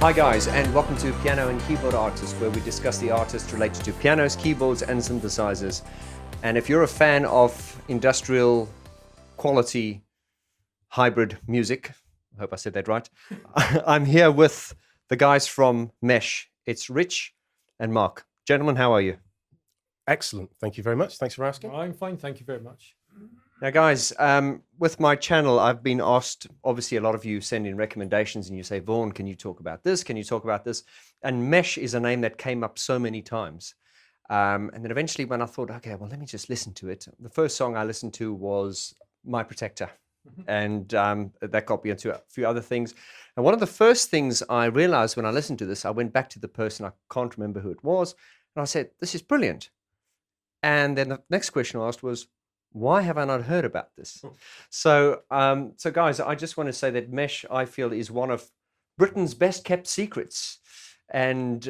Hi guys, and welcome to Piano and Keyboard Artists, where we discuss the artists related to pianos, keyboards and synthesizers. And if you're a fan of industrial quality hybrid music, I hope I said that right, I'm here with the guys from Mesh. It's Rich and Mark. Gentlemen, how are you? Excellent. Thank you very much. Thanks for asking. I'm fine, thank you very much. Now, guys, with my channel, I've been asked, obviously, a lot of you send in recommendations and you say, Vaughn, can you talk about this? Can you talk about this? And Mesh is a name that came up so many times. And then eventually when I thought, okay, well, let me just listen to it. The first song I listened to was My Protector. And that got me into a few other things. And one of the first things I realized when I listened to this, I went back to the person, I can't remember who it was, and I said, this is brilliant. And then the next question I asked was, why have I not heard about this? So guys, I just want to say that Mesh, I feel, is one of Britain's best kept secrets. And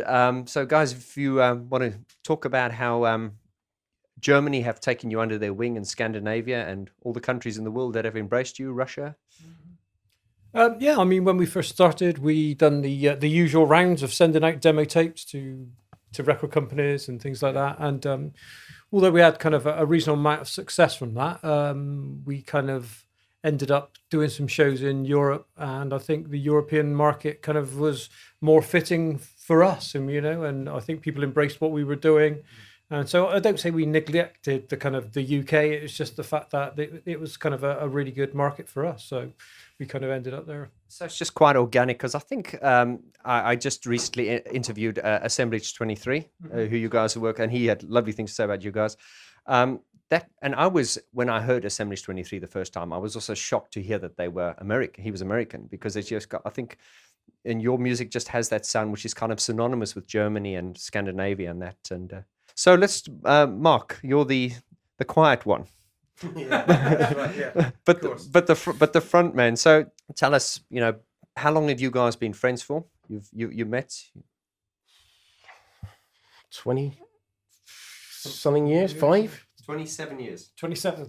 so guys, if you want to talk about how Germany have taken you under their wing, and Scandinavia and all the countries in the world that have embraced you, Russia. Yeah, I mean, when we first started, we done the usual rounds of sending out demo tapes to record companies and things like that. And although we had kind of a reasonable amount of success from that, we kind of ended up doing some shows in Europe, and I think the European market kind of was more fitting for us, and I think people embraced what we were doing. And so I don't say we neglected the kind of the UK. It's just the fact that it was kind of a really good market for us. So we kind of ended up there. So it's just quite organic, because I think I just recently interviewed Assemblage 23, who you guys work, and he had lovely things to say about you guys. And I was, when I heard Assemblage 23 the first time, I was also shocked to hear that they were American. He was American, because it's just got, I think, and your music just has that sound which is kind of synonymous with Germany and Scandinavia and that. And so let's, Mark, you're the quiet one. Yeah, that's right, yeah. but the front man. So tell us, how long have you guys been friends for? You met 20 something years, 5? 27 years. 27.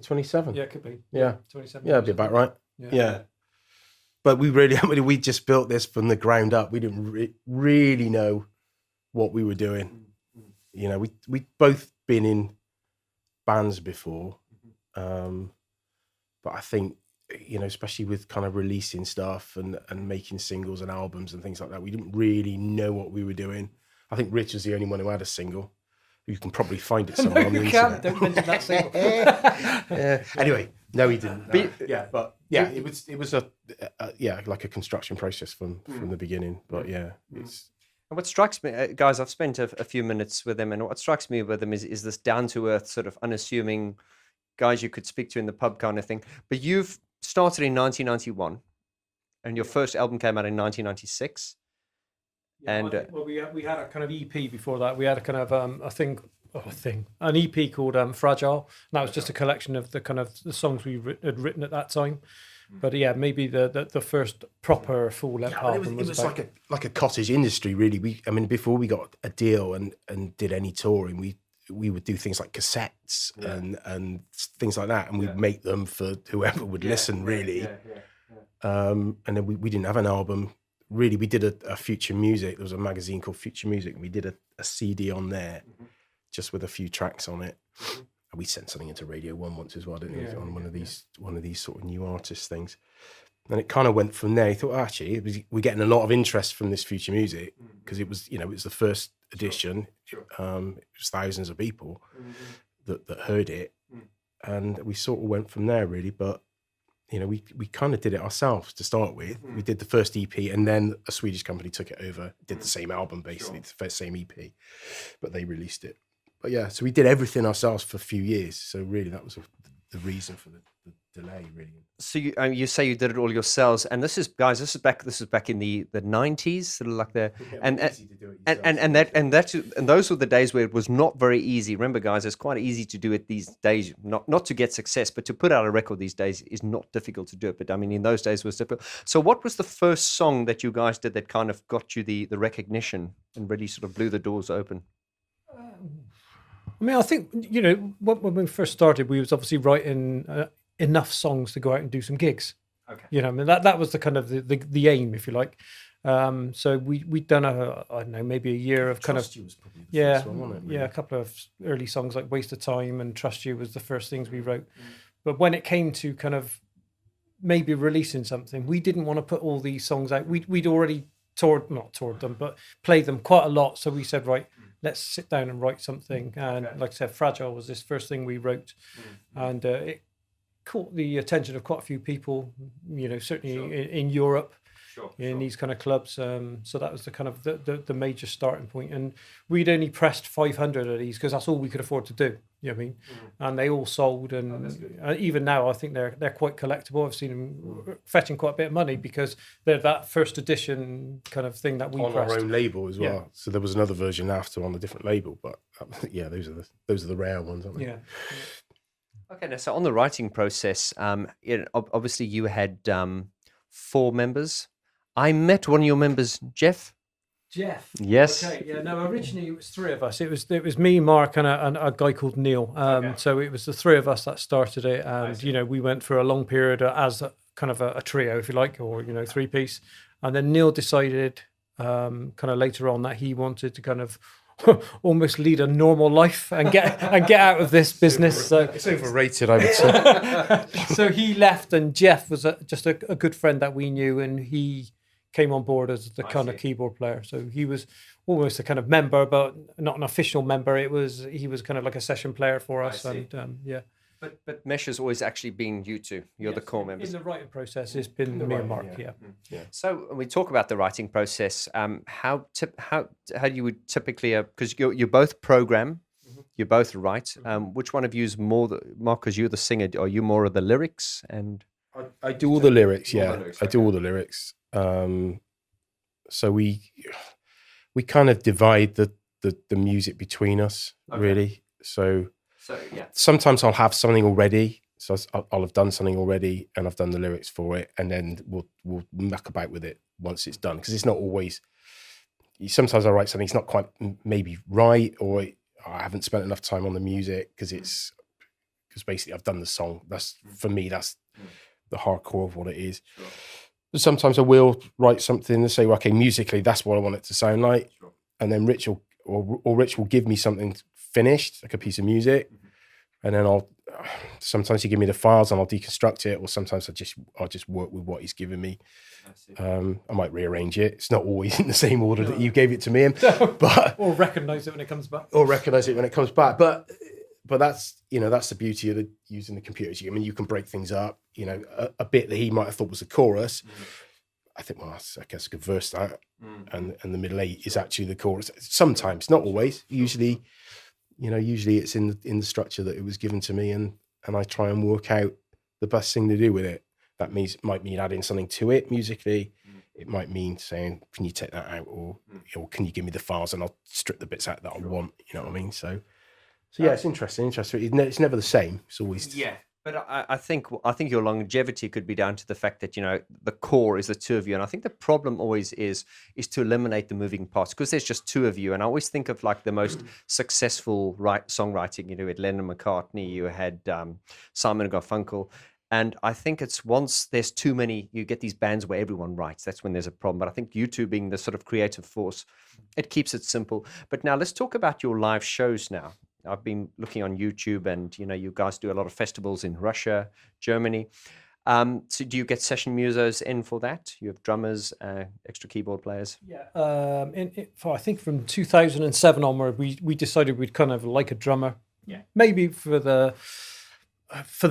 Yeah, it could be. Yeah. 27. Yeah, it'd be about right. Yeah. But we just built this from the ground up. We didn't really know what we were doing. We'd both been in bands before. But I think, especially with kind of releasing stuff and making singles and albums and things like that, we didn't really know what we were doing. I think Rich was the only one who had a single. You can probably find it somewhere on the internet. Don't mention that single. Anyway, no, he didn't. It was like a construction process from the beginning. But it's. And what strikes me, guys, I've spent a few minutes with them, and what strikes me with them is this down-to-earth, sort of unassuming guys you could speak to in the pub kind of thing. But you've started in 1991, and your first album came out in 1996. And we had a kind of EP before that. We had a kind of an EP called Fragile. And that was just a collection of the kind of the songs we had written at that time. But yeah, maybe the first proper full length album was like a cottage industry, really. Before we got a deal and did any touring, we would do things like cassettes and things like that, and we'd make them for whoever would listen, really. And then we didn't have an album. Really, we did a Future Music. There was a magazine called Future Music, and we did a CD on there, just with a few tracks on it. And we sent something into Radio 1 once as well, didn't we? On one of these sort of new artist things. And it kind of went from there. I thought, we're getting a lot of interest from this Future Music, because it was, it was the first edition. Sure. It was thousands of people that heard it, and we sort of went from there, really. But we kind of did it ourselves to start with. We did the first EP, and then a Swedish company took it over, did the same album, basically, the same EP, but they released it. But yeah, so we did everything ourselves for a few years. So really, that was the reason for the delay, really. So you say you did it all yourselves, and this is back in the 90s, sort of like and those were the days where it was not very easy. Remember, guys, it's quite easy to do it these days, not to get success, but to put out a record these days is not difficult to do it. But in those days it was difficult. So what was the first song that you guys did that kind of got you the recognition and really sort of blew the doors open? I think, when we first started, we was obviously writing enough songs to go out and do some gigs. Okay. That was the kind of the aim, if you like. So we'd done I don't know, maybe a year of kind of Trust You was probably the first one, wasn't it? a couple of early songs like Waste of Time and Trust You was the first things we wrote. But when it came to kind of maybe releasing something, we didn't want to put all these songs out. We'd already not toured them, but played them quite a lot. So we said, right, let's sit down and write something. And like I said, Fragile was this first thing we wrote, and it caught the attention of quite a few people. Certainly in Europe. In these kind of clubs, so that was the kind of the major starting point, and we'd only pressed 500 of these because that's all we could afford to do. You know what I mean? And they all sold, and even now I think they're quite collectible. I've seen them fetching quite a bit of money because they're that first edition kind of thing that we on pressed. our own label as well. Yeah. So there was another version after on a different label, but those are the rare ones, aren't they? Yeah. Okay, now so on the writing process, obviously you had 4 members. I met one of your members, Jeff. Yes. Okay. Yeah. No. Originally, it was 3 of us. It was me, Mark, and a guy called Neil. So it was the 3 of us that started it, and we went for a long period as kind of a trio, if you like, or 3-piece. And then Neil decided, kind of later on, that he wanted to kind of almost lead a normal life and get out of this business. So it's overrated, I would say. So he left, and Jeff was just a good friend that we knew, and he came on board as the kind of keyboard player. So he was almost a kind of member, but not an official member. He was kind of like a session player for us, and yeah. But Mesh has always actually been you two. You're the core members. In the writing process, it's been me and Mark. Yeah. So when we talk about the writing process, how you would typically, because you both program, you both write. Which one of you is more, Mark? Because you're the singer. Are you more of the lyrics? And I do all the lyrics. Yeah, I do all the lyrics. So we kind of divide the music between us, really. So yeah. Sometimes I'll have something already. So I'll have done something already, and I've done the lyrics for it, and then we'll muck about with it once it's done, because it's not always. Sometimes I write something, it's not quite maybe right, or I haven't spent enough time on the music because basically I've done the song. That's for me. That's the hardcore of what it is. Sure. But sometimes I will write something and say, well, okay, musically, that's what I want it to sound like, and then Rich will give me something finished, like a piece of music, and then sometimes he give me the files and I'll deconstruct it, or sometimes I'll just work with what he's given me. I might rearrange it. It's not always in the same order that you gave it to me in, but or recognize it when it comes back. But that's that's the beauty of using the computers. I mean, you can break things up. A bit that he might have thought was a chorus. I think, well, I guess I could verse that, and the middle 8 is actually the chorus. Sometimes, not always. Usually it's in the structure that it was given to me, and I try and work out the best thing to do with it. That might mean adding something to it musically. It might mean saying, can you take that out, or can you give me the files and I'll strip the bits out that I want. You know what I mean? So yeah, it's interesting. It's never the same. It's always But I think your longevity could be down to the fact that the core is the 2 of you, and I think the problem always is to eliminate the moving parts, because there's just 2 of you. And I always think of like the most successful songwriting. You had Lennon McCartney, you had Simon and Garfunkel, and I think it's once there's too many, you get these bands where everyone writes. That's when there's a problem. But I think you two being the sort of creative force, it keeps it simple. But now let's talk about your live shows now. I've been looking on YouTube, and you guys do a lot of festivals in Russia, Germany. So do you get session musos in for that? You have drummers, extra keyboard players? Yeah. I think from 2007 onward, we decided we'd kind of like a drummer. Yeah. Maybe for the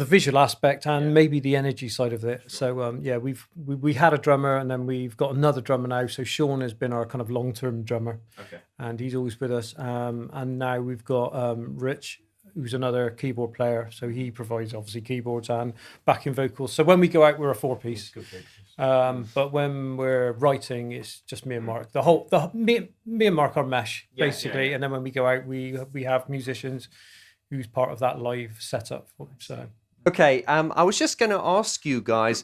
visual aspect and maybe the energy side of it. So we had a drummer, and then we've got another drummer now. So Sean has been our kind of long-term drummer, and he's always with us. And now we've got Rich, who's another keyboard player. So he provides obviously keyboards and backing vocals. So when we go out, we're a 4-piece. But when we're writing, it's just me and Mark. Me and Mark are mesh basically. And then when we go out, we have musicians who's part of that live setup. So okay, I was just going to ask you guys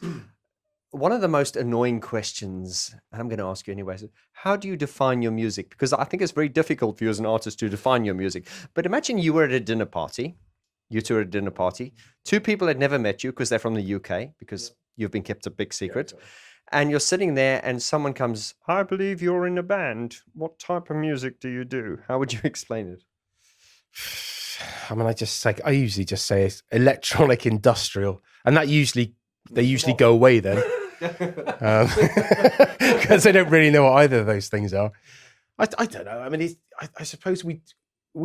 one of the most annoying questions, and I'm going to ask you anyways. How do you define your music? Because I think it's very difficult for you as an artist to define your music. But imagine you were at a dinner party. You two are at a dinner party. 2 people had never met you because they're from the UK, because you've been kept a big secret. and you're sitting there and someone comes, I believe you're in a band. What type of music do you do? How would you explain it? I mean, I usually just say it's electronic industrial, and they usually go away then, because they don't really know what either of those things are. I don't know. I mean, I suppose we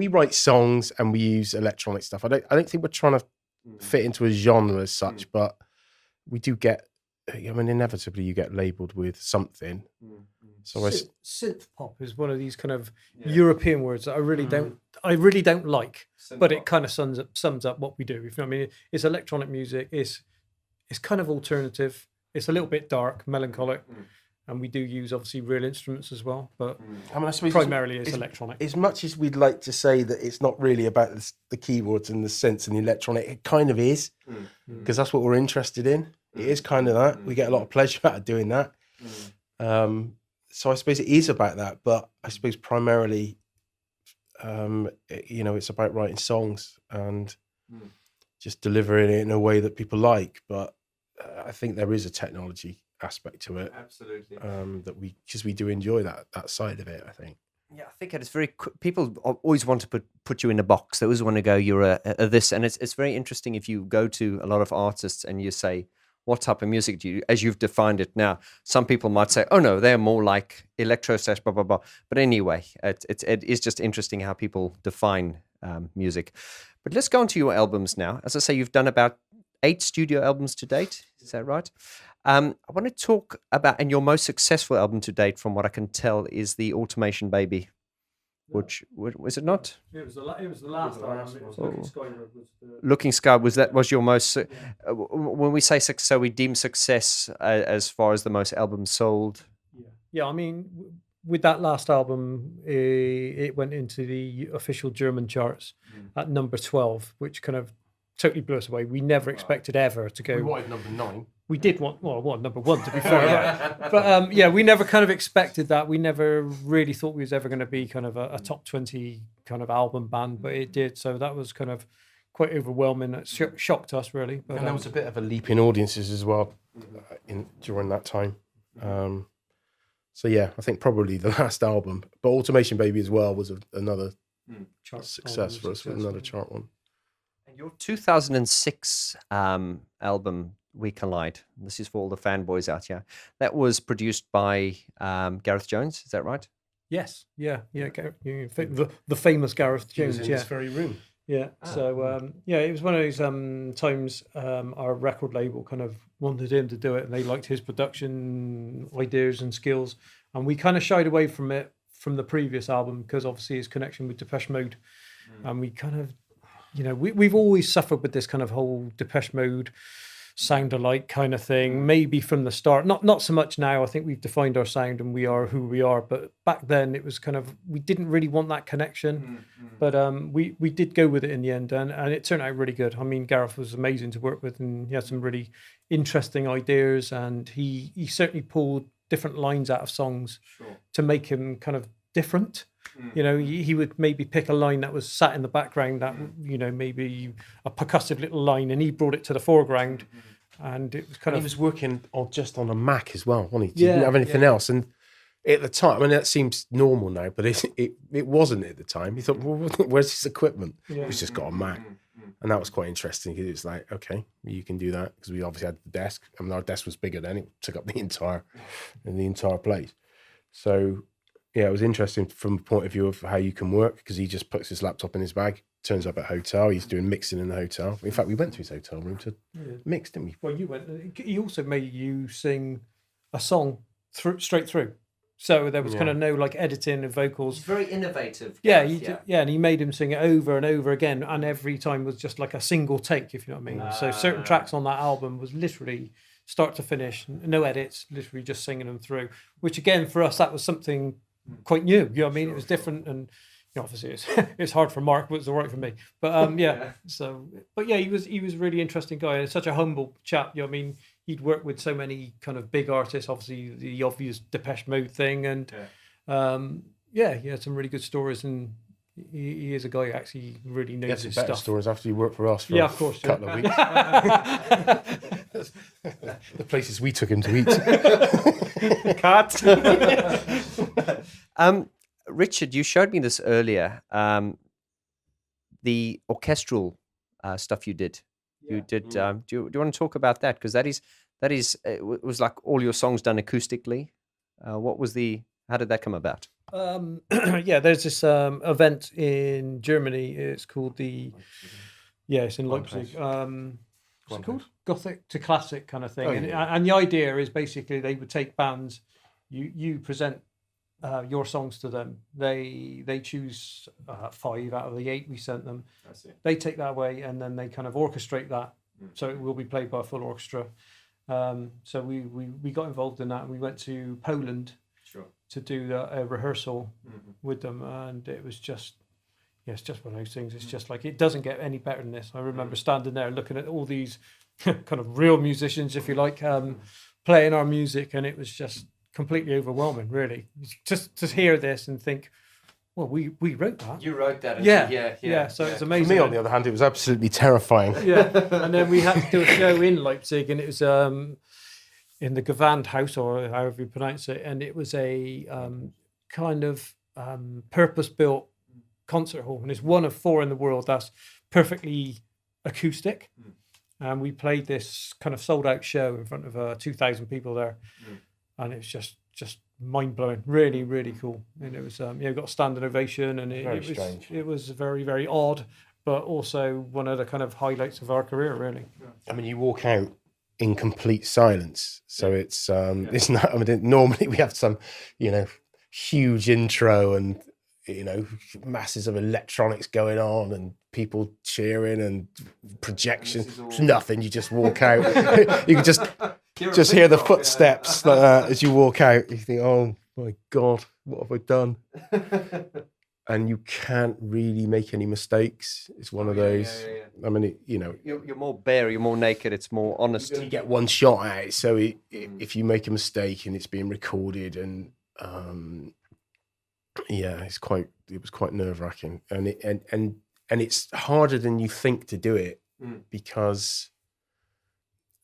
write songs and we use electronic stuff. I don't think we're trying to fit into a genre as such, but we do get. I mean, inevitably you get labelled with something. So synth pop is one of these kind of European words that I really don't like, but it kind of sums up what we do. If you know what I mean, it's electronic music. It's kind of alternative. It's a little bit dark, melancholic, and we do use obviously real instruments as well. But I mean, I suppose primarily it's electronic. As much as we'd like to say that it's not really about the keyboards and the synths and the electronic, it kind of is, because that's what we're interested in. It is kind of that. We get a lot of pleasure out of doing that. So I suppose it is about that, but I suppose primarily, it's about writing songs and just delivering it in a way that people like. But I think there is a technology aspect to it. Absolutely. Because we do enjoy that side of it, I think. Yeah, I think it's very. People always want to put you in a box. They always want to go, you're a this, and it's very interesting if you go to a lot of artists and you say, what type of music do you, as you've defined it now? Some people might say, oh no, they're more like electro / blah, blah, blah. But anyway, it is just interesting how people define music. But let's go on to your albums now. As I say, you've done about 8 studio albums to date. Is that right? I want to talk about, and your most successful album to date, from what I can tell, is the Automation Baby. Which was it not? It was the last album. Looking Skyward was Looking Skyward was your most. When we say success, so we deem success as far as the most albums sold. Yeah. I mean, with that last album, it went into the official German charts at number 12, which kind of totally blew us away. We never expected ever to go. We wanted number 9. We did want number 1 to be fair, but we never kind of expected that. We never really thought we was ever going to be kind of a top 20 kind of album band, but it did. So that was kind of quite overwhelming. It shocked us really. But, and there was a bit of a leap in audiences as well during that time. So yeah, I think probably the last album, but Automation Baby as well was another success for us, another chart one. And your 2006 album, We Collide. This is for all the fanboys out here. That was produced by Gareth Jones. Is that right? Yes. Yeah. The famous Gareth Jones. He was in this very room. Yeah. So it was one of those times our record label kind of wanted him to do it, and they liked his production ideas and skills, and we kind of shied away from it from the previous album because obviously his connection with Depeche Mode, and we kind of, we've always suffered with this kind of whole Depeche Mode sound alike kind of thing, maybe from the start, not so much now. I think we've defined our sound and we are who we are, but back then it was kind of, we didn't really want that connection, but we did go with it in the end, and it turned out really good. I mean, Gareth was amazing to work with, and he had some really interesting ideas, and he certainly pulled different lines out of songs to make him kind of different. He would maybe pick a line that was sat in the background that, maybe a percussive little line, and he brought it to the foreground. And it was kind of... He was working just on a Mac as well, wasn't he? He didn't have anything else. And at the time, I mean, that seems normal now, but it wasn't at the time. He thought, well, where's his equipment? He's just got a Mac. And that was quite interesting, because it's like, okay, you can do that, because we obviously had the desk. I mean, our desk was bigger then. It took up the entire place. So... yeah, it was interesting from the point of view of how you can work, because he just puts his laptop in his bag, turns up at a hotel. He's doing mixing in the hotel. In fact, we went to his hotel room to mix, didn't we? Well, you went. He also made you sing a song straight through. So there was kind of no like editing of vocals. It's very innovative. And he made him sing it over and over again, and every time was just like a single take, if you know what I mean. So certain tracks on that album was literally start to finish, no edits, literally just singing them through. Which again, for us, that was something quite new, you know what I mean? It was different, and obviously it's hard for Mark, but it's all right for me. But he was a really interesting guy, and such a humble chap. You know what I mean? He'd worked with so many kind of big artists, obviously the obvious Depeche Mode thing, and he had some really good stories, and he is a guy who actually really knows Get his some better stuff. stories after you worked for us for Yeah, a of course, couple of weeks. The places we took him to eat. Cat. Richard, you showed me this earlier. The orchestral stuff you did. You did. Do you want to talk about that? Because that is it was like all your songs done acoustically. What was how did that come about? Yeah, there's this event in Germany. It's called it's in Leipzig. What's it called? Gothic to classic kind of thing. And the idea is basically they would take bands, you present your songs to them. They choose 5 out of the 8 we sent them. I see. They take that away and then they kind of orchestrate that, so it will be played by a full orchestra. So we got involved in that, and we went to Poland to do a rehearsal with them, and it was just it's just one of those things. It's just like, it doesn't get any better than this. I remember standing there looking at all these kind of real musicians, if you like, playing our music, and it was just completely overwhelming, really. Just to hear this and think, well, we wrote that. You wrote that. Yeah. So it's amazing. For me, on the other hand, it was absolutely terrifying. Yeah, and then we had to do a show in Leipzig, and it was in the Gewandhaus, or however you pronounce it, and it was a kind of purpose-built concert hall, and it's one of 4 in the world that's perfectly acoustic. And we played this kind of sold-out show in front of 2,000 people there, and it was just mind-blowing, really, really cool. And it was got a standing ovation, and it was very, very odd, but also one of the kind of highlights of our career, really. I mean, you walk out in complete silence, so it's not. I mean, normally we have some, huge intro and masses of electronics going on and people cheering and projections. It's nothing. You just walk out. You can just hear the footsteps like that as you walk out. You think, oh my God, what have I done? And you can't really make any mistakes. It's one of those. I mean, you're more bare, you're more naked. It's more honest. You get one shot at it. So if you make a mistake and it's being recorded, and it was quite nerve-wracking, and it's harder than you think to do it because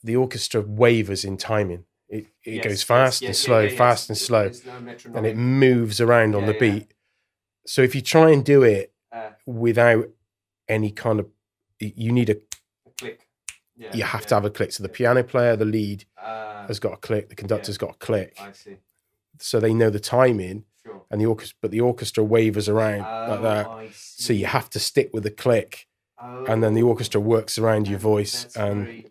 the orchestra wavers in timing. It goes fast and slow, fast and slow, and it moves around on the beat. So if you try and do it without any kind of, you need a click. You have to have a click. So the piano player, the lead, has got a click. The conductor's got a click. I see. So they know the timing. Sure. And the orchestra wavers around like that. So you have to stick with the click, and then the orchestra works around your voice, and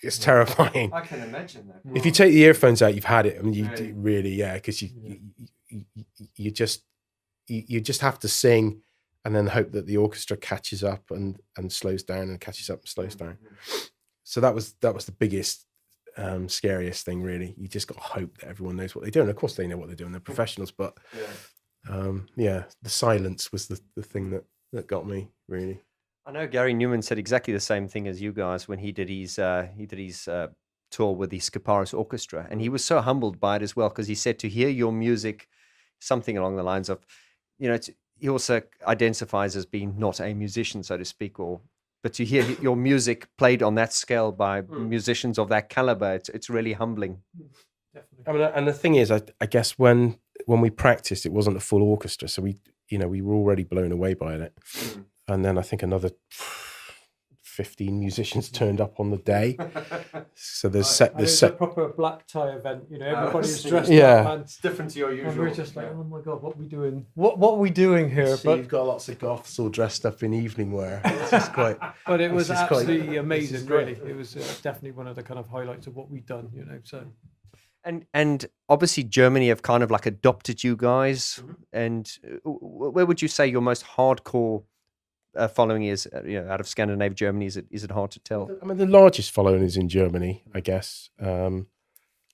it's terrifying. I can imagine that. If you take the earphones out, you've had it. I mean, you really, because you just have to sing, and then hope that the orchestra catches up and slows down, and catches up and slows down. So that was the biggest, scariest thing, really. You just got to hope that everyone knows what they're doing. Of course, they know what they're doing. They're professionals, but the silence was the thing that got me, really. I know Gary Newman said exactly the same thing as you guys when he did his tour with the Skiparis Orchestra, and he was so humbled by it as well, because he said to hear your music, something along the lines of, he also identifies as being not a musician, so to speak, but to hear your music played on that scale by musicians of that caliber, it's really humbling. Definitely. I mean, and the thing is, I guess when we practiced, it wasn't a full orchestra, so we were already blown away by it. And then I think another 15 musicians turned up on the day. So there's a proper black tie event. Everybody's dressed up. Yeah, it's different to your usual. And we're just like, oh my God, what are we doing? What are we doing here? So you've got lots of goths all dressed up in evening wear. It's just quite. But it was absolutely amazing. amazing, really. It was definitely one of the kind of highlights of what we've done. So. And obviously Germany have kind of like adopted you guys. And where would you say your most hardcore following is? Out of Scandinavia, Germany, is it hard to tell? I mean, the largest following is in Germany, I guess.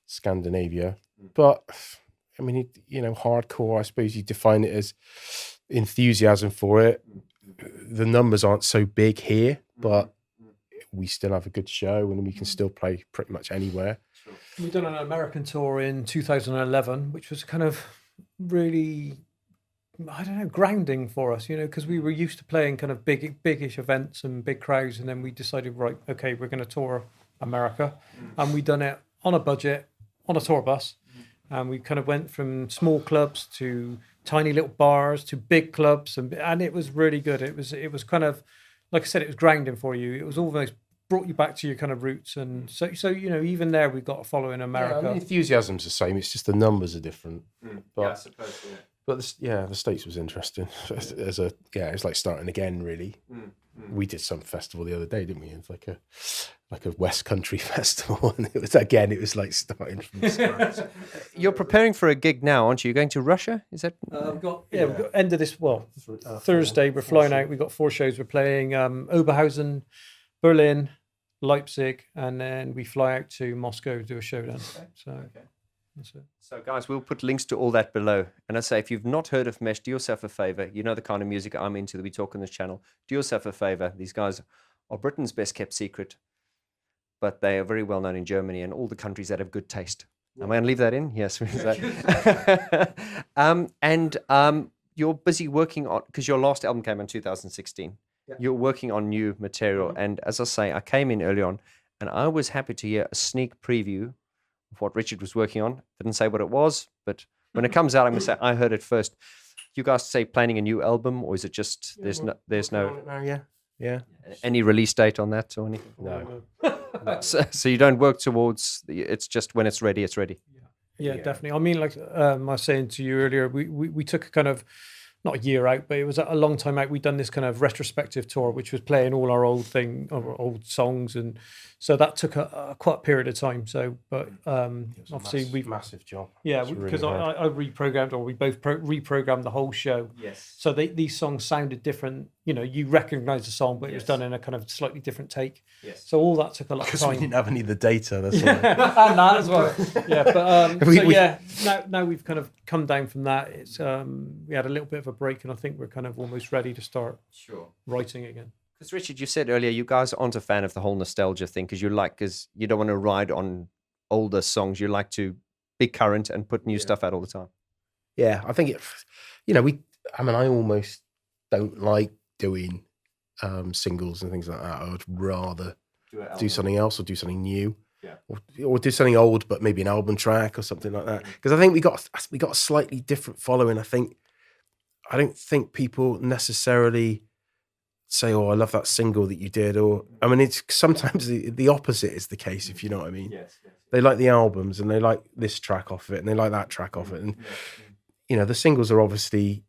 Scandinavia, but I mean, hardcore. I suppose you define it as enthusiasm for it. The numbers aren't so big here, but we still have a good show, and we can still play pretty much anywhere. We've done an American tour in 2011, which was kind of really I don't know, grounding for us, because we were used to playing kind of big-ish events and big crowds, and then we decided, right, okay, we're going to tour America, and we done it on a budget, on a tour bus, and we kind of went from small clubs to tiny little bars to big clubs, and it was really good. It was kind of, like I said, it was grounding for you. It was almost brought you back to your kind of roots, and so even there we've got a following in America. The enthusiasm's the same. It's just the numbers are different. But, I suppose. Yeah. But the States was interesting. It's like starting again. Really, we did some festival the other day, didn't we? It's like a West Country festival, and it was like starting from scratch. You're preparing for a gig now, aren't you? You're going to Russia? Is that? We've got end of this. Thursday we're flying out. We've got 4 shows. We're playing Oberhausen, Berlin, Leipzig, and then we fly out to Moscow to do a showdown. So. That's it. So, guys, we'll put links to all that below. And I say, if you've not heard of Mesh, do yourself a favor. You know the kind of music I'm into that we talk on this channel. Do yourself a favor. These guys are Britain's best kept secret, but they are very well known in Germany and all the countries that have good taste. Am I going to leave that in? Yes. You're busy working on, because your last album came in 2016. Yeah. You're working on new material. And as I say, I came in early on and I was happy to hear a sneak preview of what Richard was working on. Didn't say what it was, but when it comes out, I'm going to say I heard it first. You guys say planning a new album, or is it just there's no any release date on that or anything? No. So you don't work towards it's just when it's ready, it's ready. Yeah, definitely. I mean, like I was saying to you earlier, we took a kind of not a year out, but it was a long time out. We'd done this kind of retrospective tour, which was playing all our old songs, and so that took quite a period of time. So, but obviously we've massive job. Yeah, because I reprogrammed, or we both reprogrammed the whole show. Yes. So these songs sounded different. You recognise the song, but it was done in a kind of slightly different take. Yes. So all that took a lot of time. Because we didn't have any of the data. That's why. And that as well. Yeah, but now we've kind of come down from that. It's we had a little bit of a break, and I think we're kind of almost ready to start writing again. Because Richard, you said earlier you guys aren't a fan of the whole nostalgia thing because you don't want to ride on older songs. You like to be current and put new stuff out all the time. Yeah, I think I almost don't like doing singles and things like that. I would rather do something else or do something new. Yeah. Or do something old, but maybe an album track or something like that. Because I think we got a slightly different following. I don't think people necessarily say, "Oh, I love that single that you did," or it's sometimes the opposite is the case, if you know what I mean. Yes. They like the albums and they like this track off it and they like that track off it, and the singles are obviously,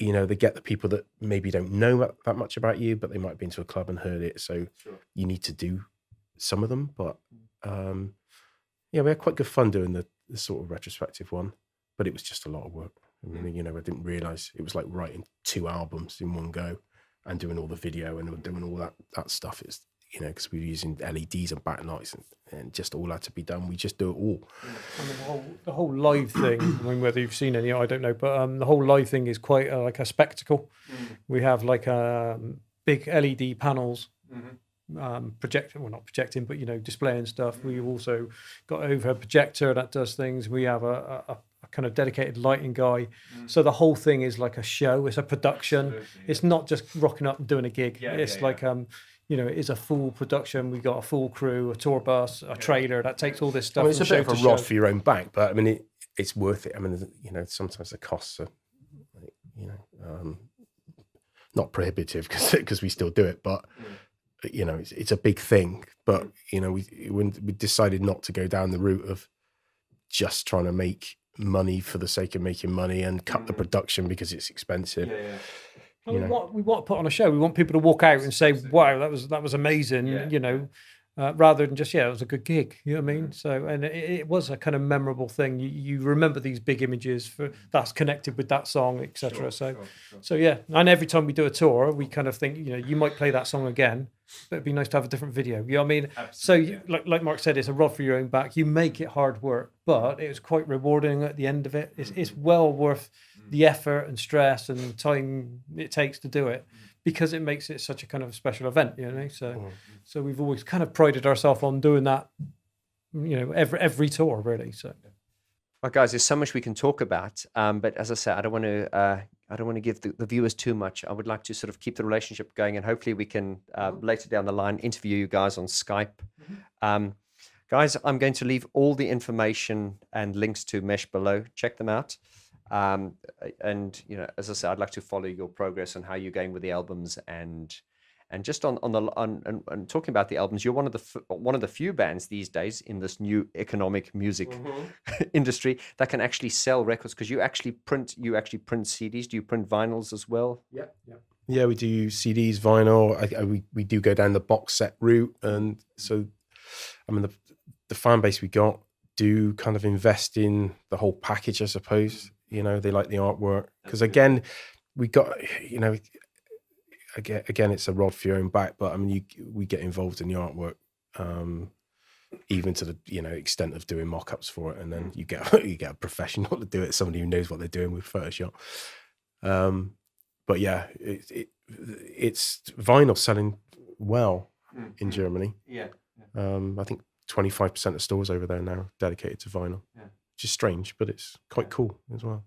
they get the people that maybe don't know that much about you, but they might have been to a club and heard it, so you need to do some of them. But we had quite good fun doing the sort of retrospective one, but it was just a lot of work. I didn't realise it was like writing 2 albums in one go. And doing all the video and doing all that stuff is, because we were using LEDs and backlights and just all had to be done. We just do it all. The whole live thing, whether you've seen any, I don't know, but the whole live thing is quite like a spectacle. We have like big LED panels, not projecting, but displaying stuff. We've also got over a projector that does things. We have a kind of dedicated lighting guy, so the whole thing is like a show. It's a production. It's not just rocking up and doing a gig. It is a full production. We got a full crew, a tour bus, a trailer that takes all this stuff. It's a bit of a rod for your own back, but it's worth it. Sometimes the costs are not prohibitive because we still do it, but it's a big thing. But we decided not to go down the route of just trying to make money for the sake of making money and cut the production because it's expensive. We want to put on a show. We want people to walk out and say, "Wow, that was amazing." Rather than just it was a good gig. You know what I mean? So, and it was a kind of memorable thing. You remember these big images that's connected with that song, etc. So yeah. And every time we do a tour, we kind of think, you might play that song again, but it'd be nice to have a different video. You know what I mean? Absolutely, so like Mark said, it's a rod for your own back. You make it hard work, but it was quite rewarding at the end of it. It's well worth the effort and stress and time it takes to do it, because it makes it such a kind of special event, So we've always kind of prided ourselves on doing that, every tour really. So, well, guys, there's so much we can talk about, but as I said, I don't want to I don't want to give the viewers too much. I would like to sort of keep the relationship going, and hopefully we can later down the line interview you guys on Skype. Guys, I'm going to leave all the information and links to Mesh below. Check them out. And as I said, I'd like to follow your progress and how you're going with the albums, and just on talking about the albums. You're one of the few bands these days in this new economic music industry that can actually sell records, because you actually print CDs. Do you print vinyls as well? Yeah, we do CDs, vinyl. We do go down the box set route, and so I mean the fan base we got do kind of invest in the whole package, I suppose. They like the artwork, because again, we got again it's a rod for your own back, but I mean we get involved in the artwork, even to the extent of doing mock-ups for it, and then you get a professional to do it, somebody who knows what they're doing with Photoshop. But yeah, it's vinyl selling well in Germany. I think 25% of stores over there now are dedicated to vinyl, which is strange, but it's quite cool as well.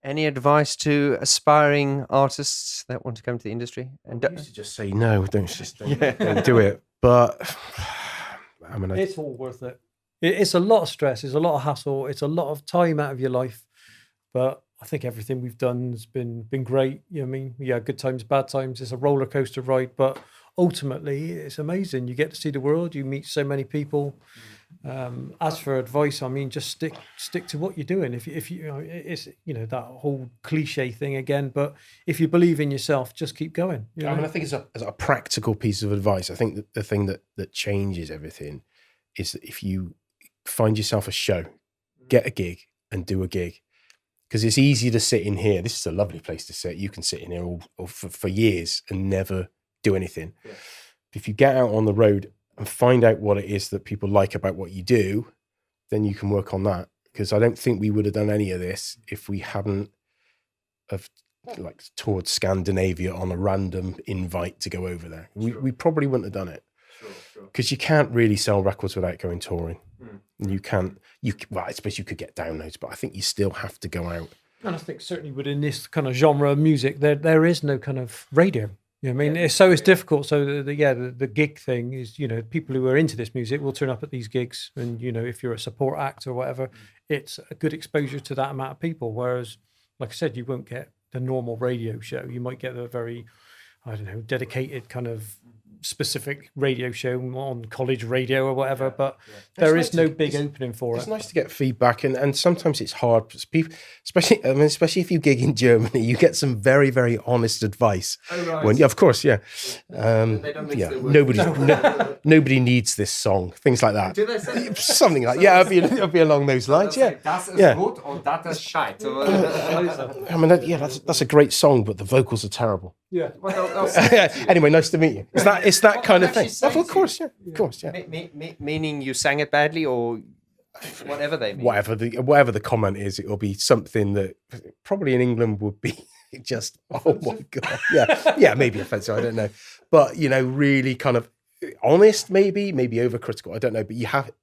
Any advice to aspiring artists that want to come to the industry? And I used to just say no, don't do it. But I mean, it's all worth it. It's a lot of stress. It's a lot of hassle. It's a lot of time out of your life. But I think everything we've done has been great. Good times, bad times. It's a roller coaster ride, but ultimately it's amazing. You get to see the world. You meet so many people. As for advice, I mean, just stick to what you're doing. If you it's that whole cliche thing again, but if you believe in yourself, just keep going. I mean, I think as a practical piece of advice, I think that the thing that changes everything is that if you find yourself a show, get a gig and do a gig. Because it's easy to sit in here. This is a lovely place to sit. You can sit in here all for years and never do anything. Yeah. If you get out on the road and find out what it is that people like about what you do, then you can work on that. Because I don't think we would have done any of this if we hadn't toured Scandinavia on a random invite to go over there. Sure. We probably wouldn't have done it. Because you can't really sell records without going touring. And I suppose you could get downloads, but I think you still have to go out. And I think certainly within this kind of genre of music, there is no kind of radio. I mean, it's difficult. So the gig thing is, people who are into this music will turn up at these gigs, and if you're a support act or whatever, it's a good exposure to that amount of people. Whereas, like I said, you won't get the normal radio show. You might get a very, dedicated kind of specific radio show on college radio or whatever, but there is no big opening for it. It's nice to get feedback, and sometimes it's hard. People, especially if you gig in Germany, you get some very, very honest advice. Oh, right. Of course, yeah. Nobody needs this song. Things like that. Do they say something like it'll be along those lines. Yeah, das ist gut or that is shite. I mean, that's a great song, but the vocals are terrible. Yeah. Anyway, nice to meet you. It's that kind of thing. Of course, yeah. Meaning you sang it badly, or whatever they mean. Whatever the comment is, it will be something that probably in England would be just, oh my God. Yeah, maybe offensive, I don't know. But, really kind of honest, maybe overcritical, I don't know. But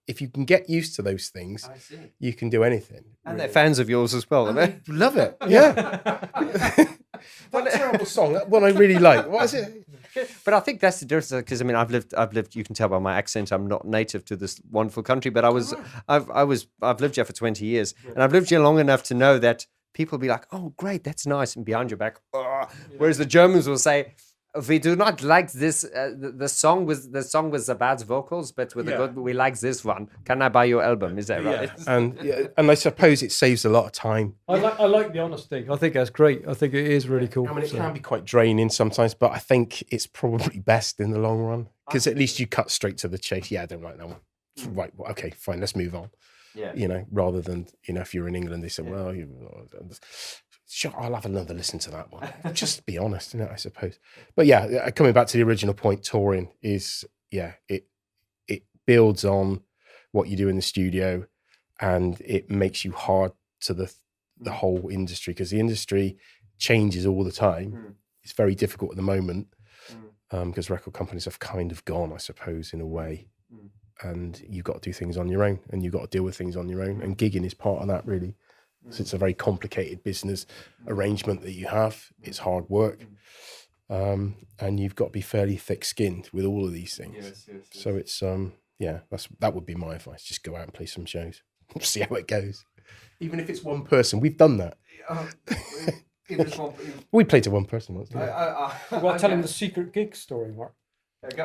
if you can get used to those things, you can do anything. And really. They're fans of yours as well, aren't they? Love it, yeah. That terrible song, that one I really like. What is it? But I think that's the difference, because I've lived. You can tell by my accent, I'm not native to this wonderful country, but I've lived here for 20 years, and I've lived here long enough to know that people be like, "Oh, great, that's nice," and behind your back, whereas the Germans will say, "We do not like this. The song with the bad vocals, but with the good, we like this one. Can I buy your album?" Is that right? And I suppose it saves a lot of time. I like the honesty. I think that's great. I think it is really cool. I mean, it can be quite draining sometimes, but I think it's probably best in the long run, because at least you cut straight to the chase. Yeah, I don't like that one. Right. Well, okay, fine. Let's move on. Yeah. Rather than if you're in England, they say, well, sure, I'll have another listen to that one. Just be honest, I suppose. But yeah, coming back to the original point, touring is, it builds on what you do in the studio, and it makes you hard to the whole industry, because the industry changes all the time. It's very difficult at the moment, because record companies have kind of gone, I suppose, in a way. And you've got to do things on your own, and you've got to deal with things on your own. And gigging is part of that, really. So it's a very complicated business arrangement that you have. It's hard work. And you've got to be fairly thick-skinned with all of these things. Yes. So it's that would be my advice. Just go out and play some shows, see how it goes. Even if it's one person, we've done that. We played to one person once. Didn't we? Well, tell him the secret gig story, Mark.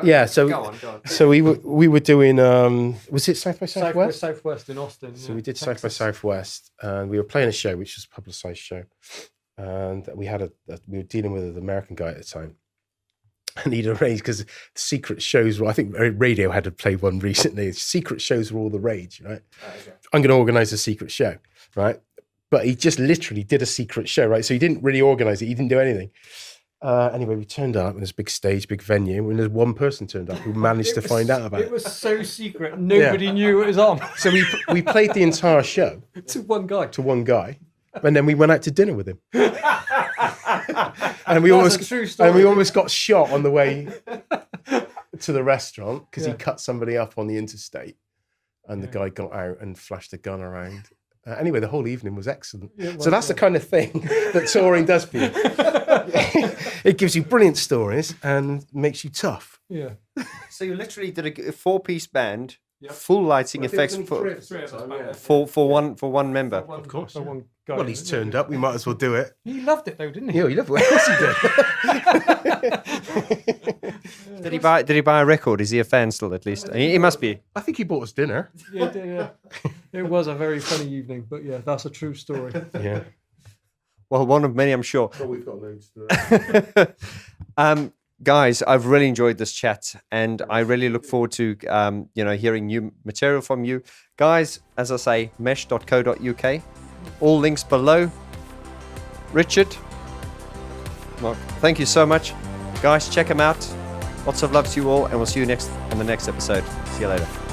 Yeah, so go on. so we were doing was it South by Southwest? Southwest in Austin. So we did South by Southwest, and we were playing a show which was a publicised show, and we had we were dealing with an American guy at the time, and he'd arranged because secret shows were, I think radio had to play one recently. Secret shows were all the rage, right? I'm going to organise a secret show, right? But he just literally did a secret show, right? So he didn't really organise it. He didn't do anything. Anyway, we turned up in this big stage, big venue, and there's one person turned up who managed to find out about it. It was so secret, nobody knew it was on. So we played the entire show to one guy. And then we went out to dinner with him. and we almost got shot on the way to the restaurant because he cut somebody up on the interstate, and the guy got out and flashed a gun around. Anyway, the whole evening was excellent. So that's the kind of thing that touring does for you. It gives you brilliant stories and makes you tough. Yeah. So you literally did a 4-piece band, full lighting effects for one member. Of course. One guy. Well, he's turned up. We might as well do it. He loved it though, didn't he? Yeah, he loved it. Of course he did. Did he buy a record? Is he a fan still? At least he must be. I think he bought us dinner. Yeah. It was a very funny evening, but yeah, that's a true story. Yeah. Well, one of many, I'm sure. Well, we've got loads to Guys, I've really enjoyed this chat, and I really look forward to hearing new material from you guys. As I say, mesh.co.uk. All links below. Richard, Mark, thank you so much, guys. Check them out. Lots of love to you all, and we'll see you on the next episode. See you later.